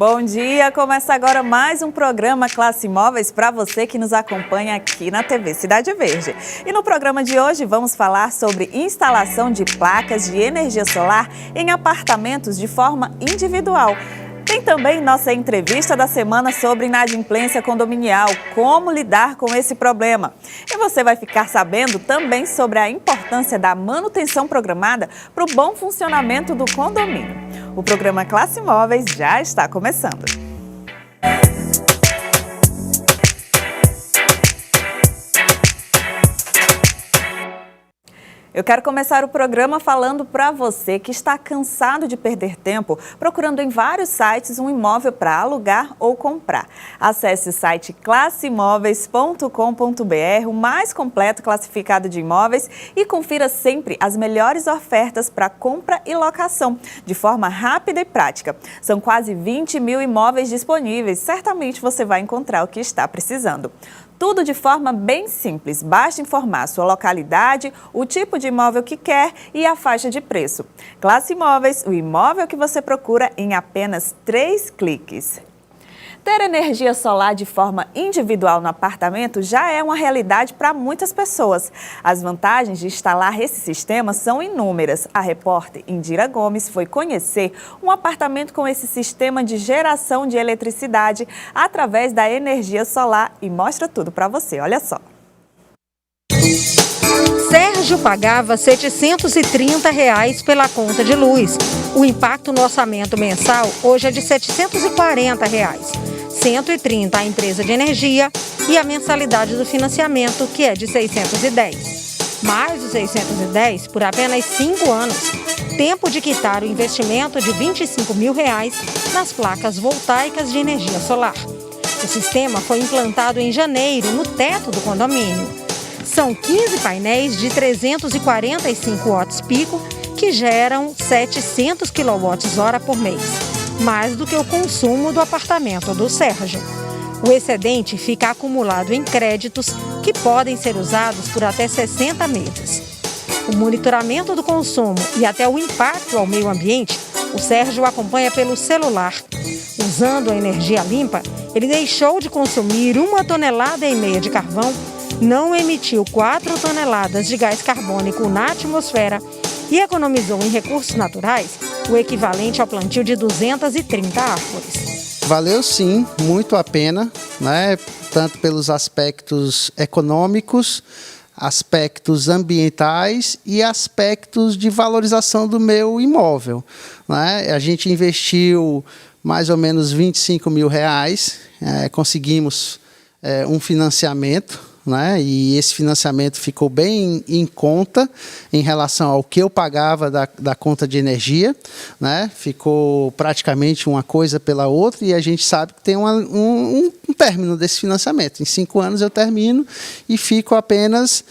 Bom dia, começa agora mais um programa Classe Imóveis para você que nos acompanha aqui na TV Cidade Verde. E no programa de hoje vamos falar sobre instalação de placas de energia solar em apartamentos de forma individual. Tem também nossa entrevista da semana sobre inadimplência condominial, como lidar com esse problema. E você vai ficar sabendo também sobre a importância da manutenção programada para o bom funcionamento do condomínio. O programa Classe Imóveis já está começando. Eu quero começar o programa falando para você que está cansado de perder tempo procurando em vários sites um imóvel para alugar ou comprar. Acesse o site classeimóveis.com.br, o mais completo classificado de imóveis, e confira sempre as melhores ofertas para compra e locação, de forma rápida e prática. São quase 20 mil imóveis disponíveis, certamente você vai encontrar o que está precisando. Tudo de forma bem simples, basta informar sua localidade, o tipo de imóvel que quer e a faixa de preço. Classe Imóveis, o imóvel que você procura em apenas 3 cliques. Ter energia solar de forma individual no apartamento já é uma realidade para muitas pessoas. As vantagens de instalar esse sistema são inúmeras. A repórter Indira Gomes foi conhecer um apartamento com esse sistema de geração de eletricidade através da energia solar e mostra tudo para você. Olha só. Sérgio pagava R$ 730 pela conta de luz. O impacto no orçamento mensal hoje é de R$ 740. 130 a empresa de energia e a mensalidade do financiamento, que é de 610. Mais os 610 por apenas 5 anos. Tempo de quitar o investimento de R$ 25 mil nas placas voltaicas de energia solar. O sistema foi implantado em janeiro no teto do condomínio. São 15 painéis de 345 watts pico que geram 700 kWh por mês, mais do que o consumo do apartamento do Sérgio. O excedente fica acumulado em créditos que podem ser usados por até 60 meses. O monitoramento do consumo e até o impacto ao meio ambiente, o Sérgio acompanha pelo celular. Usando a energia limpa, ele deixou de consumir 1,5 toneladas de carvão, não emitiu 4 toneladas de gás carbônico na atmosfera e economizou em recursos naturais o equivalente ao plantio de 230 árvores. Valeu sim, muito a pena, né? Tanto pelos aspectos econômicos, aspectos ambientais e aspectos de valorização do meu imóvel, né? A gente investiu mais ou menos R$ 25 mil, conseguimos um financiamento, né? E esse financiamento ficou bem em conta em relação ao que eu pagava da conta de energia, né? Ficou praticamente uma coisa pela outra e a gente sabe que tem um término desse financiamento. Em 5 anos eu termino e fico apenas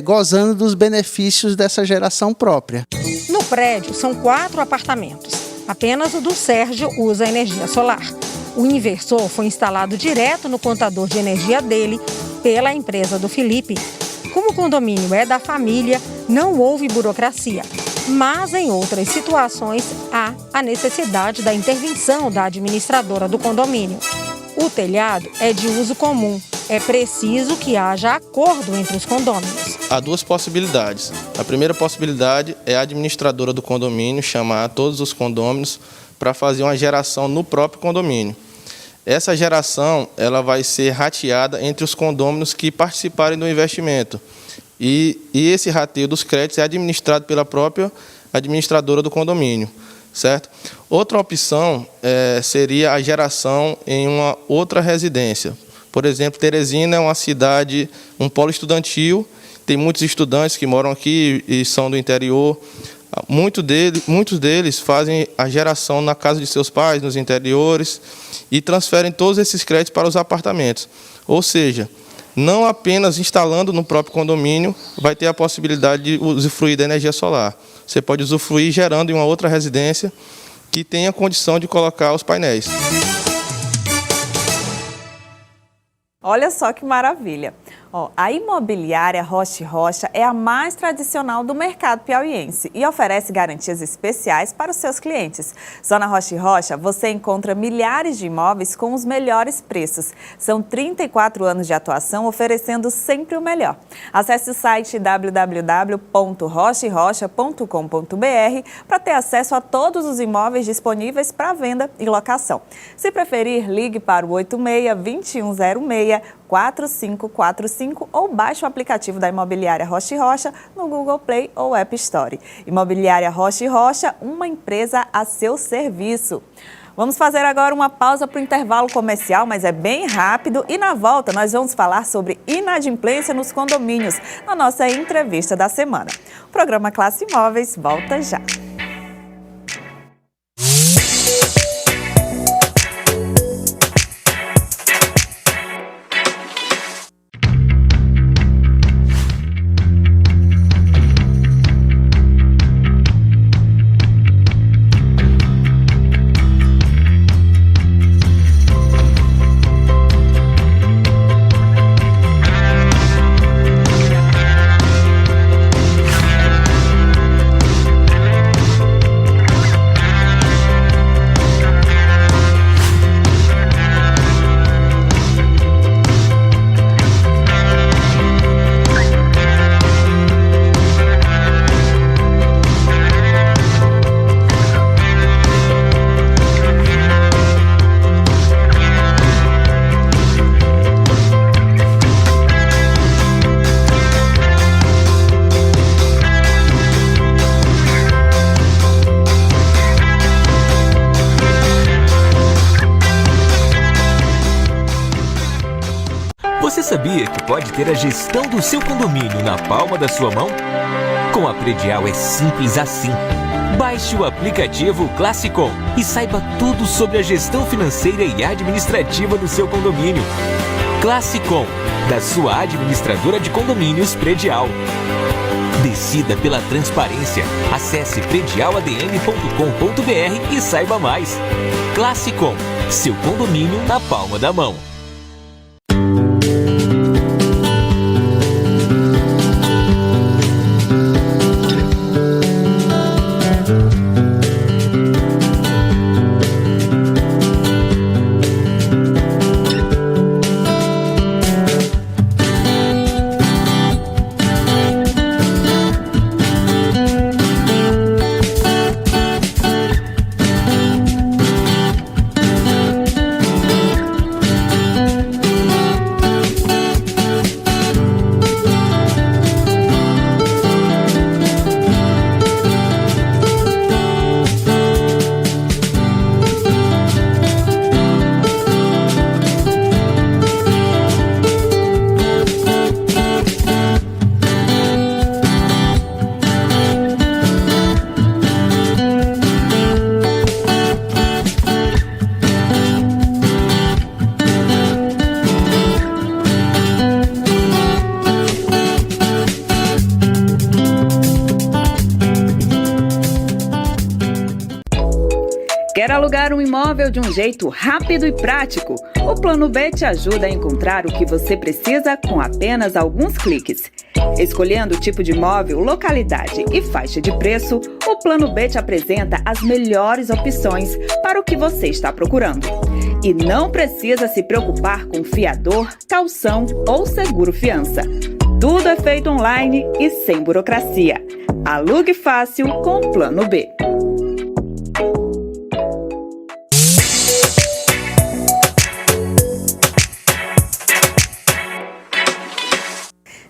gozando dos benefícios dessa geração própria. No prédio são 4 apartamentos. Apenas o do Sérgio usa energia solar. O inversor foi instalado direto no contador de energia dele pela empresa do Felipe. Como o condomínio é da família, não houve burocracia. Mas em outras situações há a necessidade da intervenção da administradora do condomínio. O telhado é de uso comum. É preciso que haja acordo entre os condôminos. Há 2 possibilidades. A primeira possibilidade é a administradora do condomínio chamar todos os condôminos para fazer uma geração no próprio condomínio. Essa geração ela vai ser rateada entre os condôminos que participarem do investimento. E esse rateio dos créditos é administrado pela própria administradora do condomínio, certo? Outra opção seria a geração em uma outra residência. Por exemplo, Teresina é uma cidade, um polo estudantil, tem muitos estudantes que moram aqui e são do interior. Muitos deles fazem a geração na casa de seus pais, nos interiores, e transferem todos esses créditos para os apartamentos. Ou seja, não apenas instalando no próprio condomínio vai ter a possibilidade de usufruir da energia solar. Você pode usufruir gerando em uma outra residência que tenha condição de colocar os painéis. Olha só que maravilha! A imobiliária Rocha & Rocha é a mais tradicional do mercado piauiense e oferece garantias especiais para os seus clientes. Só na Rocha & Rocha você encontra milhares de imóveis com os melhores preços. São 34 anos de atuação oferecendo sempre o melhor. Acesse o site www.rocharrocha.com.br para ter acesso a todos os imóveis disponíveis para venda e locação. Se preferir, ligue para o 86-2106-4545 ou baixe o aplicativo da Imobiliária Rocha & Rocha no Google Play ou App Store. Imobiliária Rocha & Rocha, uma empresa a seu serviço. Vamos fazer agora uma pausa para o intervalo comercial, mas é bem rápido. E na volta nós vamos falar sobre inadimplência nos condomínios, na nossa entrevista da semana. O programa Classe Imóveis volta já. Você sabia que pode ter a gestão do seu condomínio na palma da sua mão? Com a Predial é simples assim. Baixe o aplicativo Classicom e saiba tudo sobre a gestão financeira e administrativa do seu condomínio. Classicom, da sua administradora de condomínios Predial. Decida pela transparência. Acesse predialadm.com.br e saiba mais. Classicom, seu condomínio na palma da mão. Quer alugar um imóvel de um jeito rápido e prático? O Plano B te ajuda a encontrar o que você precisa com apenas alguns cliques. Escolhendo o tipo de imóvel, localidade e faixa de preço, o Plano B te apresenta as melhores opções para o que você está procurando. E não precisa se preocupar com fiador, caução ou seguro-fiança. Tudo é feito online e sem burocracia. Alugue fácil com o Plano B.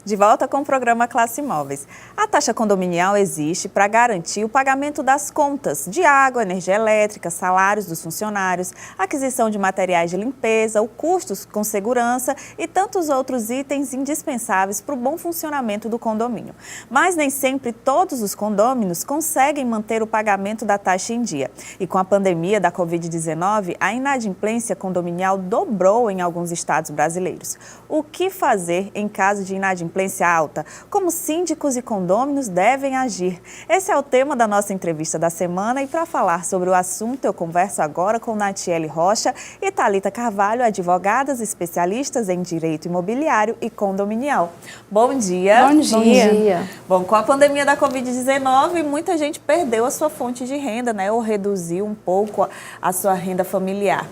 De volta com o programa Classe Imóveis. A taxa condominial existe para garantir o pagamento das contas de água, energia elétrica, salários dos funcionários, aquisição de materiais de limpeza, o custos com segurança e tantos outros itens indispensáveis para o bom funcionamento do condomínio. Mas nem sempre todos os condôminos conseguem manter o pagamento da taxa em dia. E com a pandemia da Covid-19, a inadimplência condominial dobrou em alguns estados brasileiros. O que fazer em caso de inadimplência inadimplência alta, como síndicos e condôminos devem agir. Esse é o tema da nossa entrevista da semana e para falar sobre o assunto eu converso agora com Natiele Rocha e Thalita Carvalho, advogadas especialistas em direito imobiliário e condominial. Bom dia. Bom dia. Bom dia. Bom, com a pandemia da Covid-19, muita gente perdeu a sua fonte de renda, né? Ou reduziu um pouco a sua renda familiar.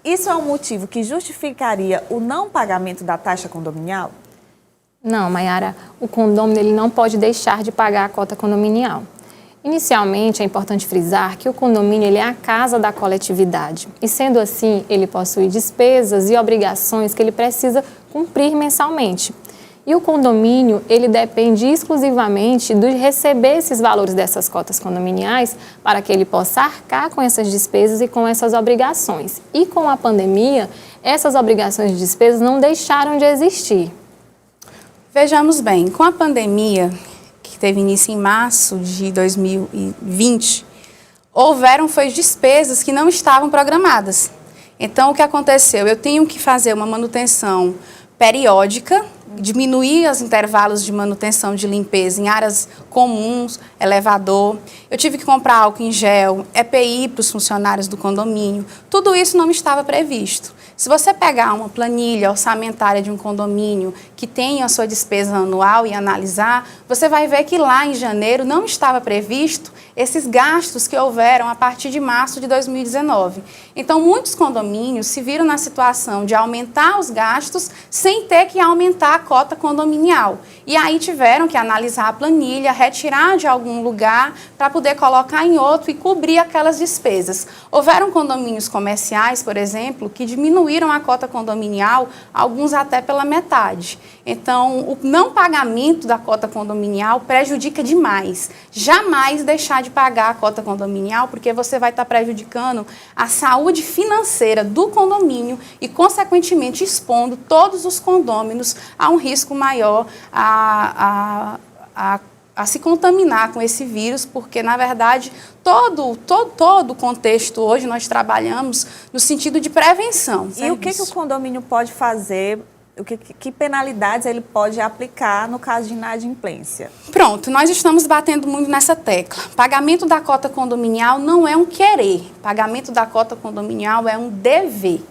Isso é um motivo que justificaria o não pagamento da taxa condominial? Não, Mayara, o condômino ele não pode deixar de pagar a cota condominial. Inicialmente, é importante frisar que o condomínio ele é a casa da coletividade e, sendo assim, ele possui despesas e obrigações que ele precisa cumprir mensalmente. E o condomínio, ele depende exclusivamente de receber esses valores dessas cotas condominiais para que ele possa arcar com essas despesas e com essas obrigações. E com a pandemia, essas obrigações e despesas não deixaram de existir. Vejamos bem, com a pandemia, que teve início em março de 2020, houveram despesas que não estavam programadas. Então, o que aconteceu? Eu tenho que fazer uma manutenção periódica, diminuir os intervalos de manutenção de limpeza em áreas comuns, elevador. Eu tive que comprar álcool em gel, EPI para os funcionários do condomínio. Tudo isso não estava previsto. Se você pegar uma planilha orçamentária de um condomínio que tem a sua despesa anual e analisar, você vai ver que lá em janeiro não estava previsto esses gastos que houveram a partir de março de 2019. Então, muitos condomínios se viram na situação de aumentar os gastos sem ter que aumentar a cota condominial. E aí tiveram que analisar a planilha, retirar de algum lugar para poder colocar em outro e cobrir aquelas despesas. Houveram condomínios comerciais, por exemplo, que diminuíram a cota condominial, alguns até pela metade. Então, o não pagamento da cota condominial prejudica demais. Jamais deixar de pagar a cota condominial, porque você vai estar prejudicando a saúde financeira do condomínio e, consequentemente, expondo todos os condôminos a um risco maior a se contaminar com esse vírus, porque, na verdade, todo o contexto hoje nós trabalhamos no sentido de prevenção. E o que o condomínio pode fazer? Que penalidades ele pode aplicar no caso de inadimplência? Pronto, nós estamos batendo muito nessa tecla. Pagamento da cota condominial não é um querer. Pagamento da cota condominial é um dever.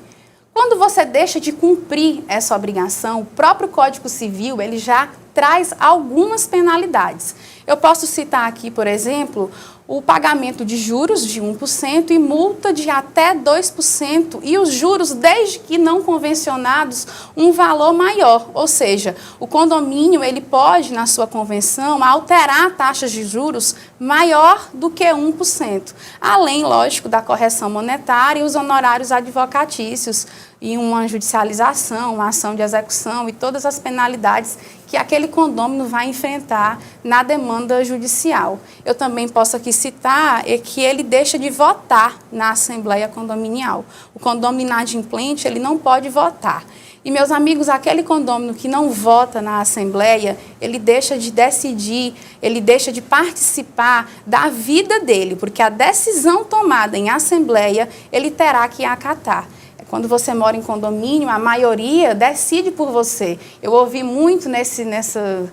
Quando você deixa de cumprir essa obrigação, o próprio Código Civil ele já traz algumas penalidades. Eu posso citar aqui, por exemplo, o pagamento de juros de 1% e multa de até 2%, e os juros, desde que não convencionados, um valor maior. Ou seja, o condomínio ele pode, na sua convenção, alterar taxas de juros maior do que 1%. Além, lógico, da correção monetária e os honorários advocatícios, e uma judicialização, uma ação de execução e todas as penalidades que aquele condômino vai enfrentar na demanda judicial. Eu também posso aqui citar que ele deixa de votar na Assembleia Condominial. O condômino inadimplente, ele não pode votar. E, meus amigos, aquele condômino que não vota na Assembleia, ele deixa de decidir, ele deixa de participar da vida dele, porque a decisão tomada em Assembleia, ele terá que acatar. Quando você mora em condomínio, a maioria decide por você. Eu ouvi muito nessa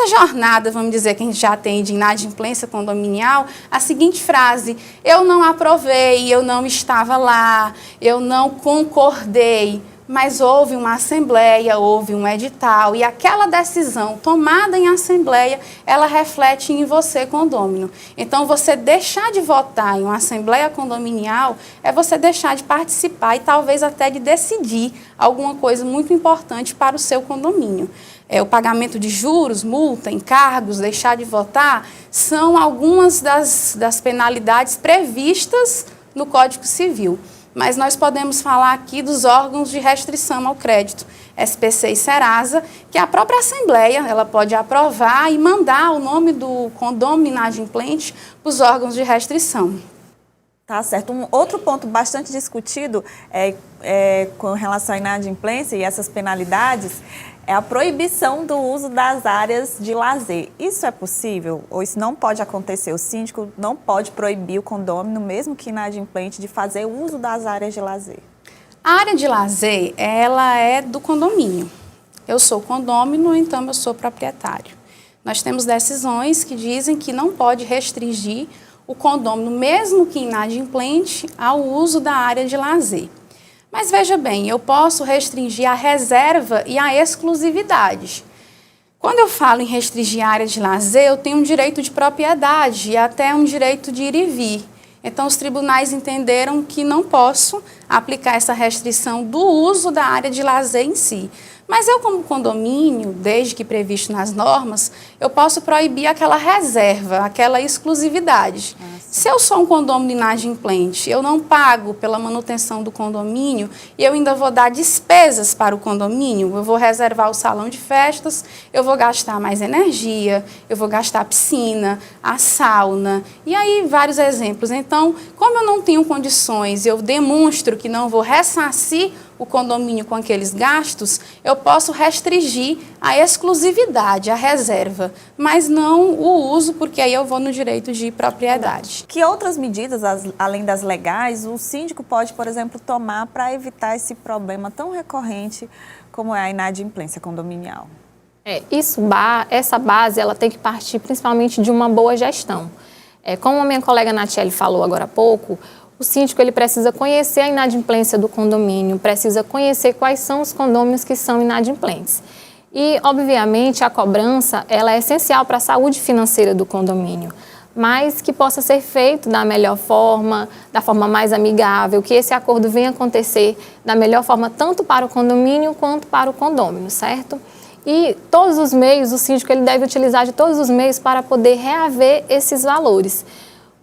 jornada, vamos dizer, que a gente já tem de inadimplência condominial, a seguinte frase: eu não aprovei, eu não estava lá, eu não concordei. Mas houve uma assembleia, houve um edital, e aquela decisão tomada em assembleia, ela reflete em você, condômino. Então, você deixar de votar em uma assembleia condominial é você deixar de participar e talvez até de decidir alguma coisa muito importante para o seu condomínio. O pagamento de juros, multa, encargos, deixar de votar, são algumas das penalidades previstas no Código Civil. Mas nós podemos falar aqui dos órgãos de restrição ao crédito, SPC e Serasa, que a própria Assembleia ela pode aprovar e mandar o nome do condômino inadimplente para os órgãos de restrição. Tá certo. Um outro ponto bastante discutido com relação à inadimplência e essas penalidades é a proibição do uso das áreas de lazer. Isso é possível? Ou isso não pode acontecer? O síndico não pode proibir o condômino, mesmo que inadimplente, de fazer uso das áreas de lazer? A área de lazer, ela é do condomínio. eu sou condômino, então eu sou proprietário. Nós temos decisões que dizem que não pode restringir o condômino, mesmo que inadimplente, ao uso da área de lazer. Mas veja bem, eu posso restringir a reserva e a exclusividade. Quando eu falo em restringir a área de lazer, eu tenho um direito de propriedade e até um direito de ir e vir. Então, os tribunais entenderam que não posso aplicar essa restrição do uso da área de lazer em si. Mas eu, como condomínio, desde que previsto nas normas, eu posso proibir aquela reserva, aquela exclusividade. Se eu sou um condomínio inadimplente, eu não pago pela manutenção do condomínio e eu ainda vou dar despesas para o condomínio, eu vou reservar o salão de festas, eu vou gastar mais energia, eu vou gastar a piscina, a sauna, e aí vários exemplos. Então, como eu não tenho condições, eu demonstro que não vou ressarcir o condomínio com aqueles gastos, eu posso restringir a exclusividade, a reserva, mas não o uso, porque aí eu vou no direito de propriedade. Que outras medidas, além das legais, o síndico pode, por exemplo, tomar para evitar esse problema tão recorrente como é a inadimplência condominial? Essa base ela tem que partir principalmente de uma boa gestão. Como a minha colega Natiele falou agora há pouco, o síndico ele precisa conhecer a inadimplência do condomínio, precisa conhecer quais são os condôminos que são inadimplentes. E, obviamente, a cobrança ela é essencial para a saúde financeira do condomínio, mas que possa ser feito da melhor forma, da forma mais amigável, que esse acordo venha acontecer da melhor forma tanto para o condomínio quanto para o condômino, certo? E todos os meios, o síndico ele deve utilizar de todos os meios para poder reaver esses valores.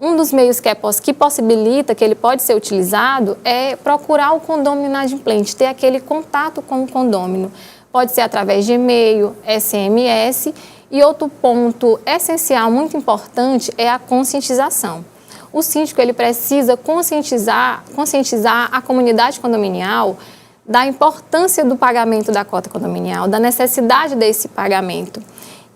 Um dos meios que possibilita, que ele pode ser utilizado, é procurar o condômino inadimplente, ter aquele contato com o condômino. Pode ser através de e-mail, SMS, e outro ponto essencial, muito importante, é a conscientização. O síndico ele precisa conscientizar a comunidade condominial da importância do pagamento da cota condominial, da necessidade desse pagamento.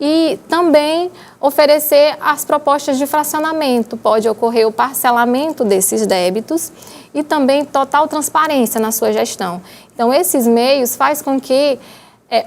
E também oferecer as propostas de fracionamento. Pode ocorrer o parcelamento desses débitos e também total transparência na sua gestão. Então, esses meios faz com que...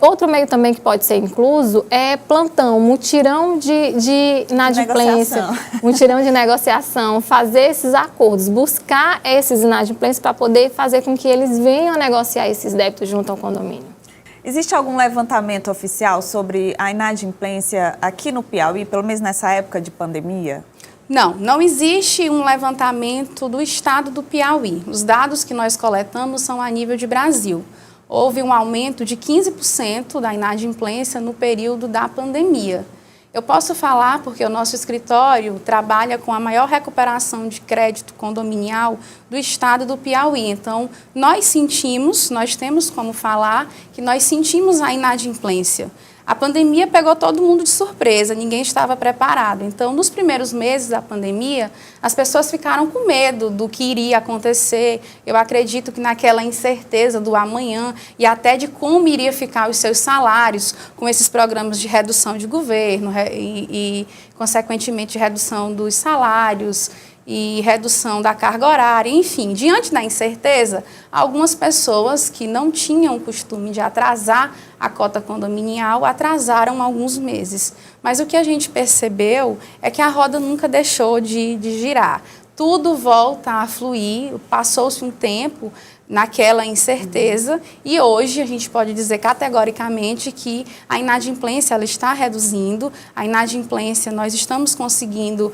outro meio também que pode ser incluso é plantão, mutirão de inadimplência, mutirão de negociação, fazer esses acordos, buscar esses inadimplentes para poder fazer com que eles venham a negociar esses débitos junto ao condomínio. Existe algum levantamento oficial sobre a inadimplência aqui no Piauí, pelo menos nessa época de pandemia? Não existe um levantamento do estado do Piauí. Os dados que nós coletamos são a nível de Brasil. Houve um aumento de 15% da inadimplência no período da pandemia. Eu posso falar porque o nosso escritório trabalha com a maior recuperação de crédito condominial do estado do Piauí. Então, nós temos como falar que nós sentimos a inadimplência. A pandemia pegou todo mundo de surpresa, ninguém estava preparado. Então, nos primeiros meses da pandemia, as pessoas ficaram com medo do que iria acontecer. Eu acredito que naquela incerteza do amanhã e até de como iria ficar os seus salários com esses programas de redução de governo e consequentemente, redução dos salários e redução da carga horária, enfim, diante da incerteza, algumas pessoas que não tinham o costume de atrasar a cota condominial atrasaram alguns meses. Mas o que a gente percebeu é que a roda nunca deixou de girar. Tudo volta a fluir, passou-se um tempo naquela incerteza e hoje a gente pode dizer categoricamente que a inadimplência ela está reduzindo, a inadimplência nós estamos conseguindo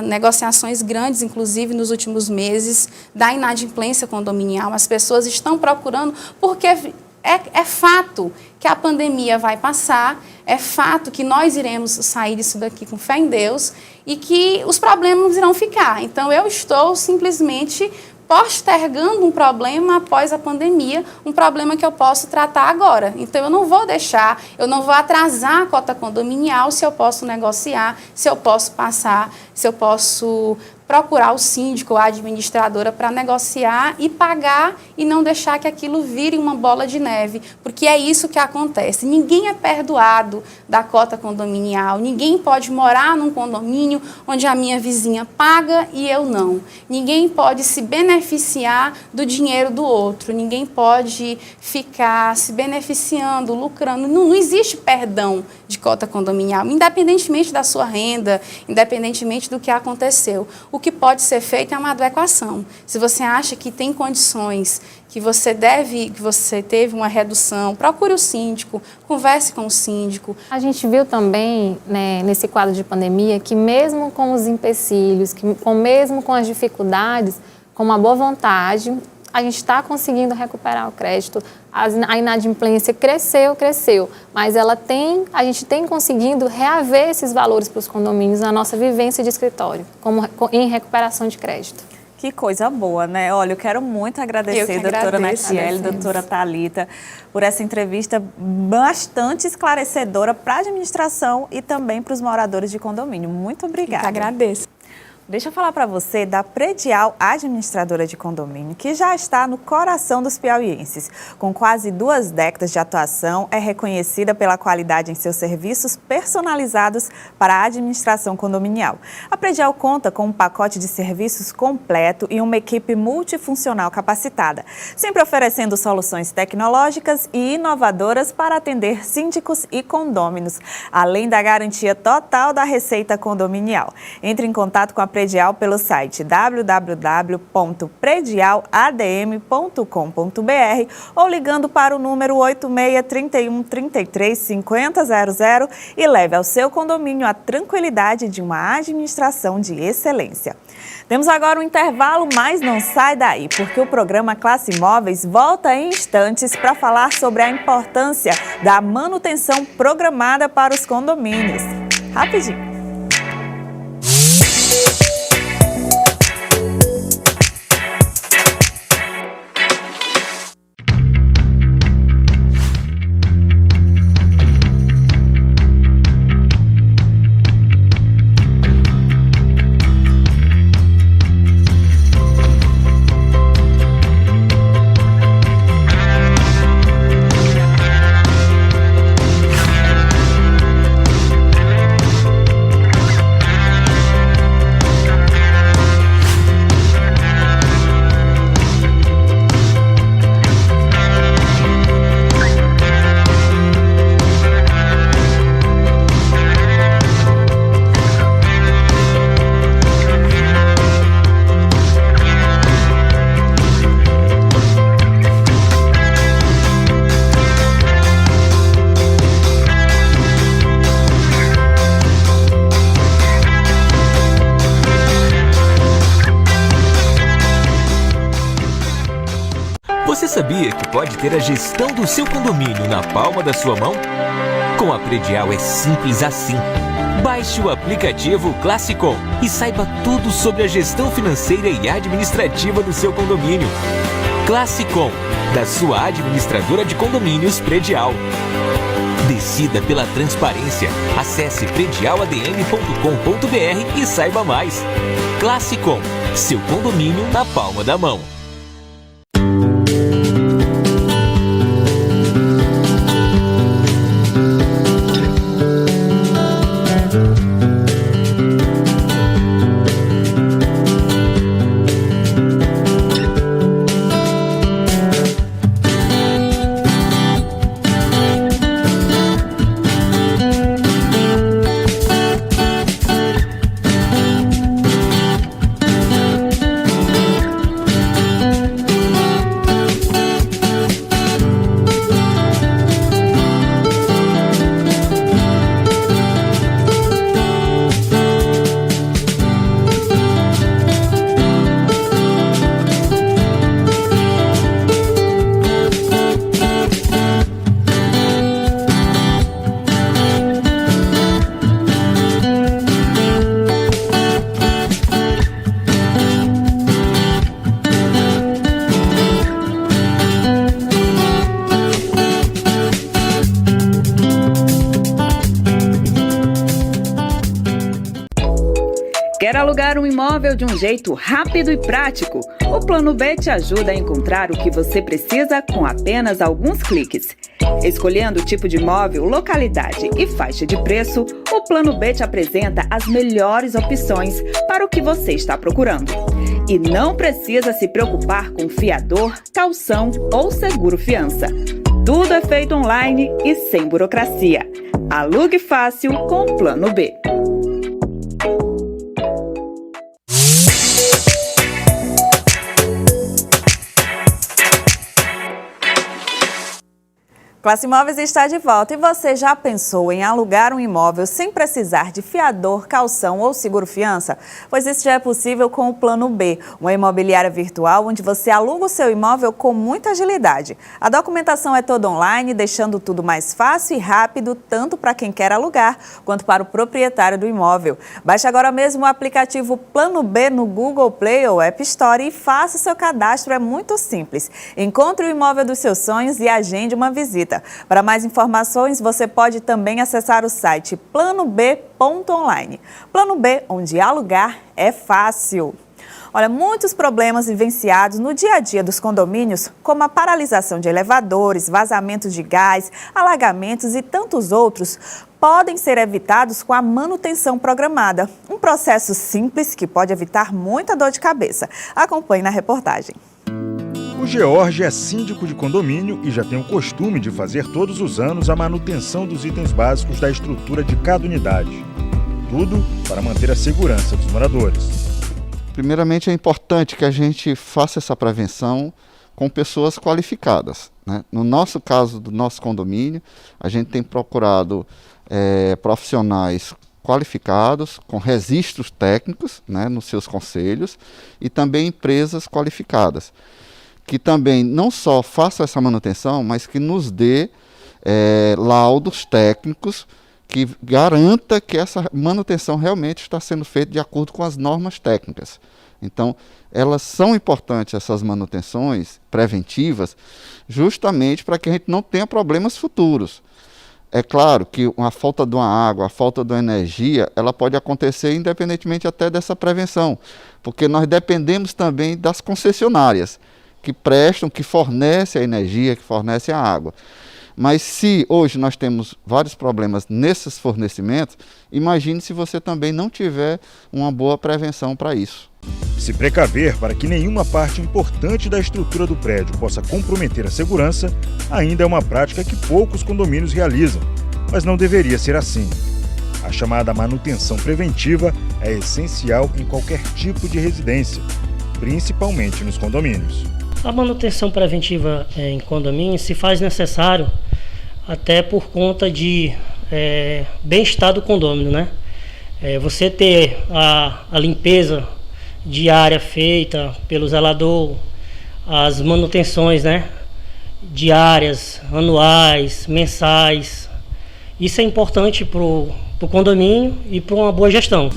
negociações grandes, inclusive nos últimos meses, da inadimplência condominial, as pessoas estão procurando porque é fato que a pandemia vai passar, é fato que nós iremos sair disso daqui com fé em Deus e que os problemas irão ficar. Então eu estou simplesmente postergando um problema após a pandemia, um problema que eu posso tratar agora. Então, eu não vou atrasar a cota condominial se eu posso negociar, se eu posso procurar o síndico ou a administradora para negociar e pagar e não deixar que aquilo vire uma bola de neve, porque é isso que acontece. Ninguém é perdoado da cota condominial, ninguém pode morar num condomínio onde a minha vizinha paga e eu não. Ninguém pode se beneficiar do dinheiro do outro, ninguém pode ficar se beneficiando, lucrando. Não existe perdão de cota condominial, independentemente da sua renda, independentemente do que aconteceu. O que pode ser feito é uma adequação. Se você acha que tem condições, que você teve uma redução, procure o síndico, converse com o síndico. A gente viu também, né, nesse quadro de pandemia, que mesmo com os empecilhos, mesmo com as dificuldades, com uma boa vontade, a gente está conseguindo recuperar o crédito. A inadimplência cresceu, mas a gente tem conseguindo reaver esses valores para os condomínios na nossa vivência de escritório, em recuperação de crédito. Que coisa boa, né? Olha, eu quero muito agradecer, doutora Natiele, doutora Thalita, por essa entrevista bastante esclarecedora para a administração e também para os moradores de condomínio. Muito obrigada. Eu que agradeço. Deixa eu falar para você da Predial Administradora de Condomínio, que já está no coração dos piauienses. Com quase 2 décadas de atuação, é reconhecida pela qualidade em seus serviços personalizados para a administração condominial. A Predial conta com um pacote de serviços completo e uma equipe multifuncional capacitada, sempre oferecendo soluções tecnológicas e inovadoras para atender síndicos e condôminos, além da garantia total da receita condominial. Entre em contato com a Predial pelo site www.predialadm.com.br ou ligando para o número 8631335000 e leve ao seu condomínio a tranquilidade de uma administração de excelência. Temos agora um intervalo, mas não sai daí, porque o programa Classe Imóveis volta em instantes para falar sobre a importância da manutenção programada para os condomínios. Rapidinho. Você sabia que pode ter a gestão do seu condomínio na palma da sua mão? Com a Predial é simples assim. Baixe o aplicativo Classicom e saiba tudo sobre a gestão financeira e administrativa do seu condomínio. Classicom, da sua administradora de condomínios Predial. Decida pela transparência. Acesse predialadm.com.br e saiba mais. Classicom, seu condomínio na palma da mão. Quer alugar um imóvel de um jeito rápido e prático? O Plano B te ajuda a encontrar o que você precisa com apenas alguns cliques. Escolhendo o tipo de imóvel, localidade e faixa de preço, o Plano B te apresenta as melhores opções para o que você está procurando. E não precisa se preocupar com fiador, caução ou seguro-fiança. Tudo é feito online e sem burocracia. Alugue fácil com o Plano B. Classe Imóveis está de volta e você já pensou em alugar um imóvel sem precisar de fiador, caução ou seguro-fiança? Pois isso já é possível com o Plano B, uma imobiliária virtual onde você aluga o seu imóvel com muita agilidade. A documentação é toda online, deixando tudo mais fácil e rápido, tanto para quem quer alugar quanto para o proprietário do imóvel. Baixe agora mesmo o aplicativo Plano B no Google Play ou App Store e faça o seu cadastro, é muito simples. Encontre o imóvel dos seus sonhos e agende uma visita. Para mais informações, você pode também acessar o site planob.online. Plano B, onde alugar é fácil. Olha, muitos problemas vivenciados no dia a dia dos condomínios, como a paralisação de elevadores, vazamentos de gás, alagamentos e tantos outros, podem ser evitados com a manutenção programada. Um processo simples que pode evitar muita dor de cabeça. Acompanhe na reportagem. O George é síndico de condomínio e já tem o costume de fazer todos os anos a manutenção dos itens básicos da estrutura de cada unidade. Tudo para manter a segurança dos moradores. Primeiramente, é importante que a gente faça essa prevenção com pessoas qualificadas, né? No nosso caso do nosso condomínio, a gente tem procurado profissionais qualificados, com registros técnicos, né, nos seus conselhos, e também empresas qualificadas, que também não só façam essa manutenção, mas que nos dê laudos técnicos que garanta que essa manutenção realmente está sendo feita de acordo com as normas técnicas. Então, elas são importantes, essas manutenções preventivas, justamente para que a gente não tenha problemas futuros. É claro que a falta de uma água, a falta de uma energia, ela pode acontecer independentemente até dessa prevenção, porque nós dependemos também das concessionárias, que prestam, que fornecem a energia, que fornecem a água. Mas se hoje nós temos vários problemas nesses fornecimentos, imagine se você também não tiver uma boa prevenção para isso. Se precaver para que nenhuma parte importante da estrutura do prédio possa comprometer a segurança, ainda é uma prática que poucos condomínios realizam, mas não deveria ser assim. A chamada manutenção preventiva é essencial em qualquer tipo de residência, principalmente nos condomínios. A manutenção preventiva em condomínio se faz necessário até por conta de bem-estar do condômino, né? Você ter a limpeza diária feita pelo zelador, as manutenções, né, diárias, anuais, mensais, isso é importante para o condomínio e para uma boa gestão.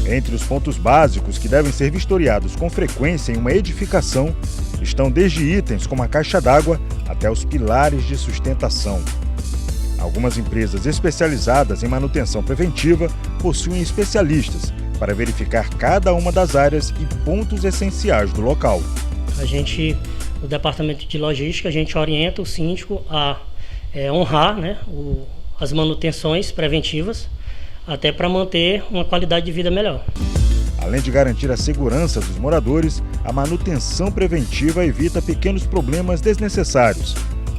Entre os pontos básicos que devem ser vistoriados com frequência em uma edificação estão desde itens como a caixa d'água até os pilares de sustentação. Algumas empresas especializadas em manutenção preventiva possuem especialistas para verificar cada uma das áreas e pontos essenciais do local. No departamento de logística, a gente orienta o síndico a honrar, né, as manutenções preventivas, até para manter uma qualidade de vida melhor. Além de garantir a segurança dos moradores, a manutenção preventiva evita pequenos problemas desnecessários,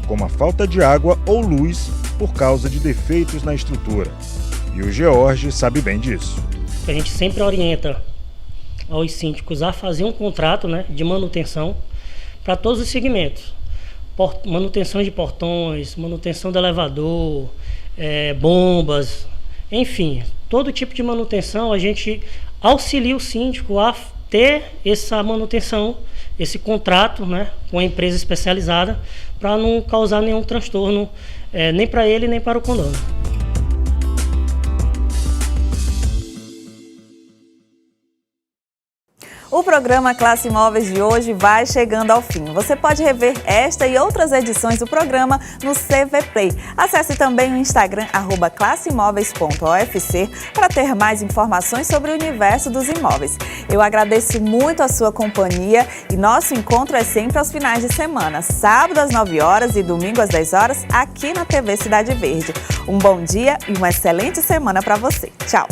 como a falta de água ou luz por causa de defeitos na estrutura. E o George sabe bem disso. A gente sempre orienta aos síndicos a fazer um contrato, né, de manutenção para todos os segmentos. Manutenção de portões, manutenção do elevador, bombas, enfim, todo tipo de manutenção a gente auxilia o síndico a ter essa manutenção, esse contrato, né, com a empresa especializada, para não causar nenhum transtorno, nem para ele nem para o condomínio. O programa Classe Imóveis de hoje vai chegando ao fim. Você pode rever esta e outras edições do programa no CV Play. Acesse também o Instagram @classeimóveis.ofc para ter mais informações sobre o universo dos imóveis. Eu agradeço muito a sua companhia e nosso encontro é sempre aos finais de semana, sábado às 9 horas e domingo às 10 horas, aqui na TV Cidade Verde. Um bom dia e uma excelente semana para você. Tchau!